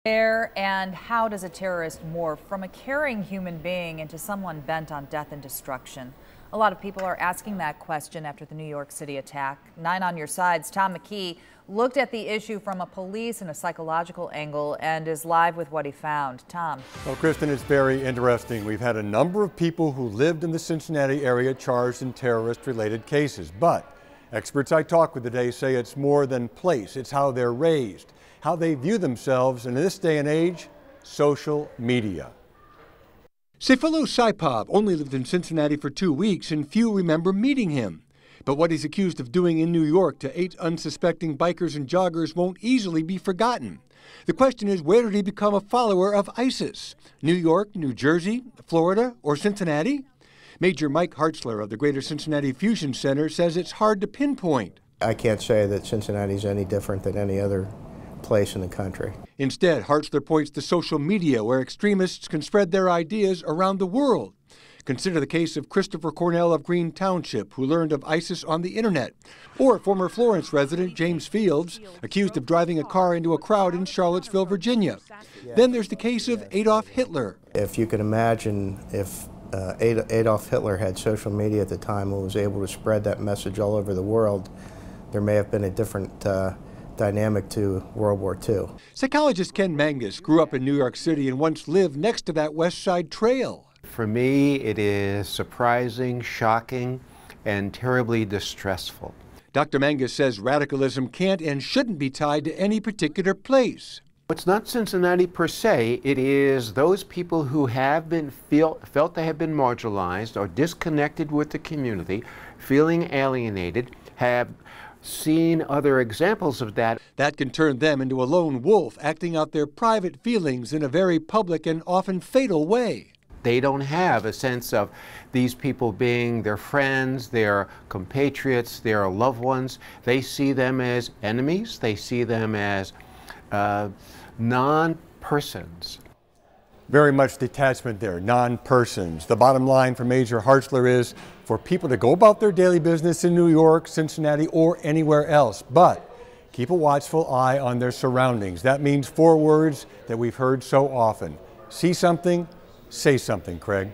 Where and how does a terrorist morph from a caring human being into someone bent on death and destruction? A lot of people are asking that question after the New York City attack. 9 on Your Side's Tom McKee looked at the issue from a police and a psychological angle and is live with what he found. Tom. Well, Kristen, it's very interesting. We've had a number of people who lived in the Cincinnati area charged in terrorist-related cases, but experts I talked with today say it's more than place. It's how they're raised, how they view themselves, and in this day and age, social media. Sayfullo Saipov only lived in Cincinnati for 2 weeks, and few remember meeting him. But what he's accused of doing in New York to 8 unsuspecting bikers and joggers won't easily be forgotten. The question is, where did he become a follower of ISIS? New York, New Jersey, Florida, or Cincinnati? Major Mike Hartzler of the Greater Cincinnati Fusion Center says it's hard to pinpoint. I can't say that Cincinnati is any different than any other place in the country. Instead, Hartzler points to social media where extremists can spread their ideas around the world. Consider the case of Christopher Cornell of Green Township, who learned of ISIS on the internet, or former Florence resident James Fields, accused of driving a car into a crowd in Charlottesville, Virginia. Then there's the case of Adolf Hitler. If you can imagine if Adolf Hitler had social media at the time and was able to spread that message all over the world, there may have been a different dynamic to World War II. Psychologist Ken Mangus grew up in New York City and once lived next to that West Side Trail. For me, it is surprising, shocking, and terribly distressful. Dr. Mangus says radicalism can't and shouldn't be tied to any particular place. It's not Cincinnati per se, it is those people who have been felt they have been marginalized or disconnected with the community, feeling alienated, have seen other examples of that. That can turn them into a lone wolf, acting out their private feelings in a very public and often fatal way. They don't have a sense of these people being their friends, their compatriots, their loved ones. They see them as enemies. They see them as non-persons. Very much detachment there, non-persons. The bottom line for Major Hartzler is for people to go about their daily business in New York, Cincinnati, or anywhere else, but keep a watchful eye on their surroundings. That means 4 words that we've heard so often. See something, say something, Craig.